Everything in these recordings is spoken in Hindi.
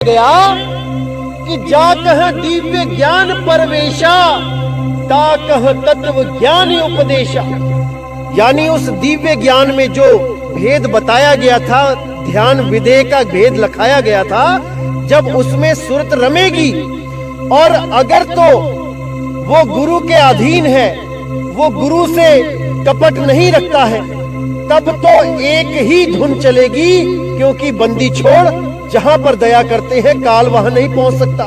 गया कि जा कह दिव्य ज्ञान परवेशा, ता कह तत्व ज्ञान उपदेशा। यानी उस दिव्य ज्ञान में जो भेद बताया गया था, ध्यान विधेय का भेद लखाया गया था, जब उसमें सुरत रमेगी और अगर तो वो गुरु के अधीन है, वो गुरु से कपट नहीं रखता है, तब तो एक ही धुन चलेगी, क्योंकि बंदी छोड़ जहां पर दया करते हैं काल वहां नहीं पहुंच सकता,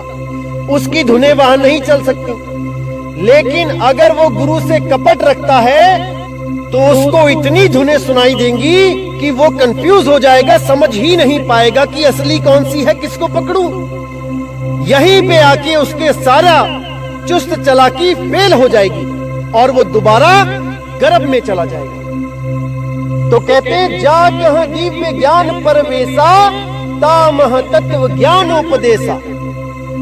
उसकी धुनें वहां नहीं चल सकती। लेकिन अगर वो गुरु से कपट रखता है तो उसको इतनी धुनें सुनाई देंगी कि वो कंफ्यूज हो जाएगा, समझ ही नहीं पाएगा कि असली कौन सी है, किसको पकड़ूं। यहीं पे आके उसके सारा चुस्त चालाकी फेल हो जाएगी और वो दोबारा गर्भ में चला जाएगा। तो कहते जा कह दिव्य ज्ञान परवेशा, तामह तत्व ज्ञान उपदेशा।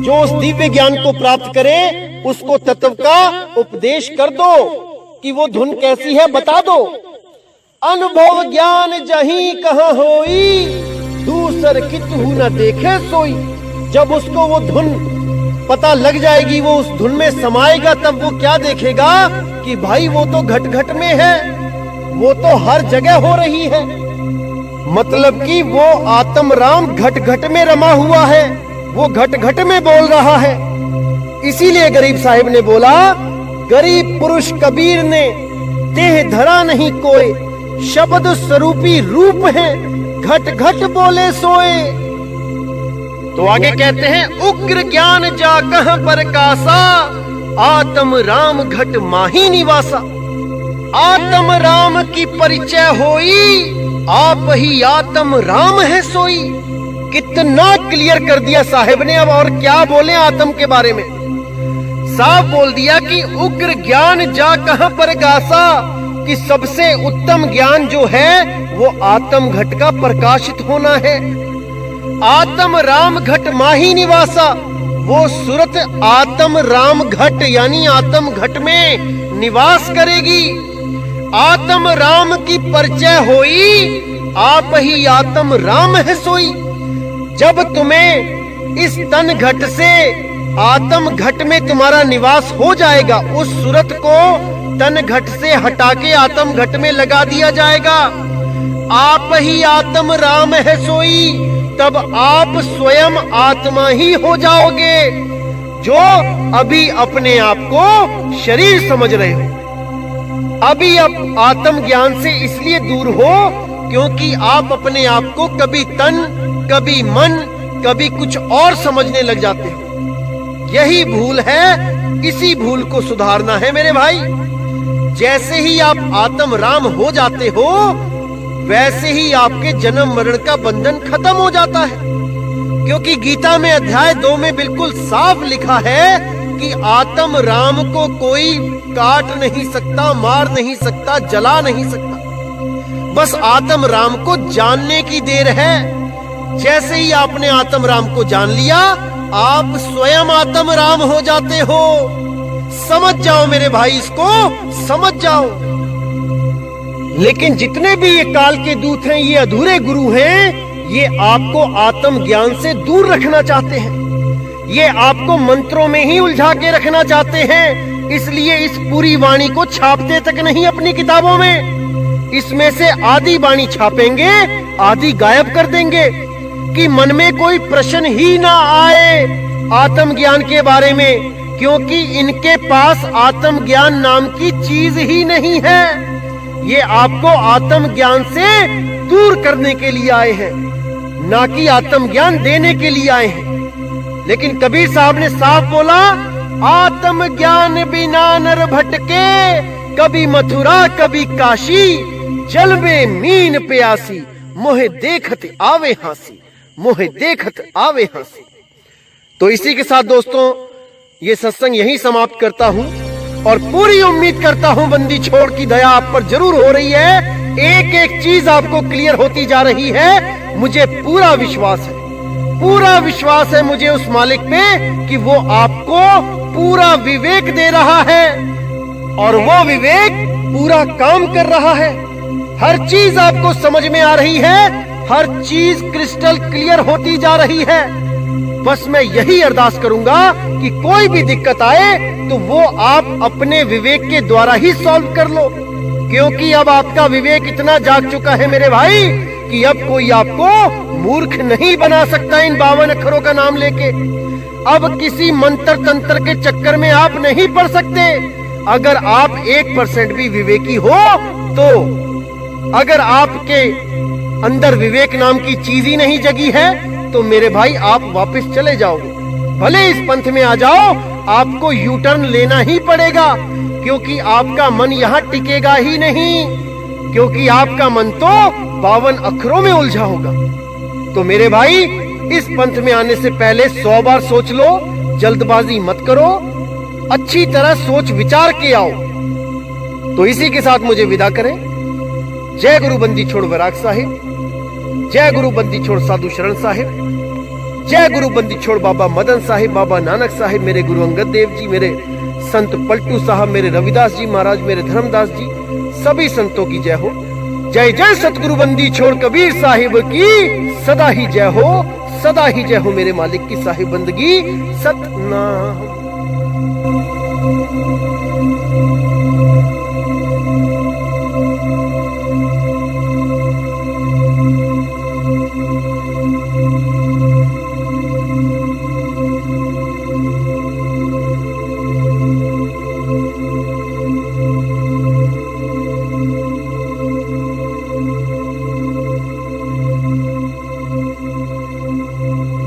जो उस दिव्य ज्ञान को प्राप्त करे उसको तत्व का उपदेश कर दो कि वो धुन कैसी है बता दो। अनुभव ज्ञान जहीं कहाँ होई, दूसर कितहु न देखे सोई। जब उसको वो धुन पता लग जाएगी, वो उस धुन में समाएगा, तब वो क्या देखेगा कि भाई वो तो घट घट में है, वो तो हर जगह हो रही है। मतलब कि वो आत्म राम घट घट में रमा हुआ है, वो घट घट में बोल रहा है। इसीलिए गरीब साहिब ने बोला, गरीब पुरुष कबीर ने देह धरा नहीं कोई, शब्द स्वरूपी रूप है घट घट बोले सोए। तो आगे कहते हैं, उग्र ज्ञान जा कह प्रकाशा, आत्म राम घट माही निवासा। आत्म राम की परिचय होई, आप ही आत्म राम है सोई। कितना क्लियर कर दिया साहिब ने। अब और क्या बोले आत्म के बारे में, साफ बोल दिया कि उग्र ज्ञान जा कह प्रकाशा, कि सबसे उत्तम ज्ञान जो है वो आत्म घट का प्रकाशित होना है। आत्म राम घट माही निवासा, वो सुरत आत्म राम घट यानी आत्म घट में निवास करेगी। आत्म राम की परिचय होई, आप ही आत्म राम है सोई। जब तुम्हें इस तन घट से आत्म घट में तुम्हारा निवास हो जाएगा, उस सूरत को तन घट से हटा के आत्म घट में लगा दिया जाएगा। आप ही आत्म राम है सोई, तब आप स्वयं आत्मा ही हो जाओगे, जो अभी अपने आप को शरीर समझ रहे हो। अभी आप आत्म ज्ञान से इसलिए दूर हो क्योंकि आप अपने आप को कभी तन, कभी मन, कभी कुछ और समझने लग जाते हो। यही भूल है, इसी भूल को सुधारना है मेरे भाई। जैसे ही आप आत्म राम हो जाते हो, वैसे ही आपके जन्म मरण का बंधन खत्म हो जाता है। क्योंकि गीता में अध्याय 2 में बिल्कुल साफ लिखा है कि आत्म राम को कोई काट नहीं सकता, मार नहीं सकता, जला नहीं सकता। बस आत्म राम को जानने की देर है। जैसे ही आपने आत्म राम को जान लिया, आप स्वयं आत्म राम हो जाते हो। समझ जाओ मेरे भाई, इसको समझ जाओ। लेकिन जितने भी ये काल के दूत हैं, ये अधूरे गुरु हैं, ये आपको आत्म ज्ञान से दूर रखना चाहते हैं। ये आपको मंत्रों में ही उलझा के रखना चाहते हैं। इसलिए इस पूरी वाणी को छापते तक नहीं अपनी किताबों में। इसमें से आधी वाणी छापेंगे, आधी गायब कर देंगे कि मन में कोई प्रश्न ही ना आए आत्म ज्ञान के बारे में, क्योंकि इनके पास आत्म ज्ञान नाम की चीज ही नहीं है। ये आपको आत्म ज्ञान से दूर करने के लिए आए हैं, ना कि आत्म ज्ञान देने के लिए आए हैं। लेकिन कबीर साहब ने साफ बोला, आत्म ज्ञान बिना नर भटके, कभी मथुरा कभी काशी, जल में मीन प्यासी, मोहे देखत आवे हंसी, मोहे देखत आवे हंसी। तो इसी के साथ दोस्तों ये सत्संग यहीं समाप्त करता हूँ और पूरी उम्मीद करता हूँ बंदी छोड़ की दया आप पर जरूर हो रही है। एक एक चीज आपको क्लियर होती जा रही है। मुझे पूरा विश्वास है, पूरा विश्वास है मुझे उस मालिक पे कि वो आपको पूरा विवेक दे रहा है और वो विवेक पूरा काम कर रहा है। हर चीज आपको समझ में आ रही है, हर चीज क्रिस्टल क्लियर होती जा रही है। बस मैं यही अरदास करूंगा कि कोई भी दिक्कत आए तो वो आप अपने विवेक के द्वारा ही सॉल्व कर लो, क्योंकि अब आपका विवेक इतना जाग चुका है मेरे भाई कि अब कोई आपको मूर्ख नहीं बना सकता इन 52 अक्षरों का नाम लेके। अब किसी मंत्र तंत्र के चक्कर में आप नहीं पड़ सकते। अगर आप 1% भी विवेकी हो तो अगर आपके अंदर विवेक नाम की चीज ही नहीं जगी है तो मेरे भाई आप वापस चले जाओगे। भले इस पंथ में आ जाओ, आपको यू टर्न लेना ही पड़ेगा, क्योंकि आपका मन यहाँ टिकेगा ही नहीं, क्योंकि आपका मन तो 52 अक्षरों में उलझा होगा। तो मेरे भाई इस पंथ में आने से पहले 100 बार सोच लो, जल्दबाजी मत करो, अच्छी तरह सोच विचार के आओ। तो इसी के साथ मुझे विदा करें। जय गुरु बंदी छोड़ वैराग साहिब, जय गुरु बंदी छोड़ साधु शरण साहिब, जय गुरु बंदी छोड़ बाबा मदन साहिब, बाबा नानक साहिब, मेरे गुरु अंगद देव जी, मेरे संत पलटू साहब, मेरे रविदास जी महाराज, मेरे धर्मदास जी, सभी संतों की जय हो। जय जय सतगुरु बंदी छोड़ कबीर साहिब की सदा ही जय हो, सदा ही जय हो मेरे मालिक की साहिब बंदगी सतनाम।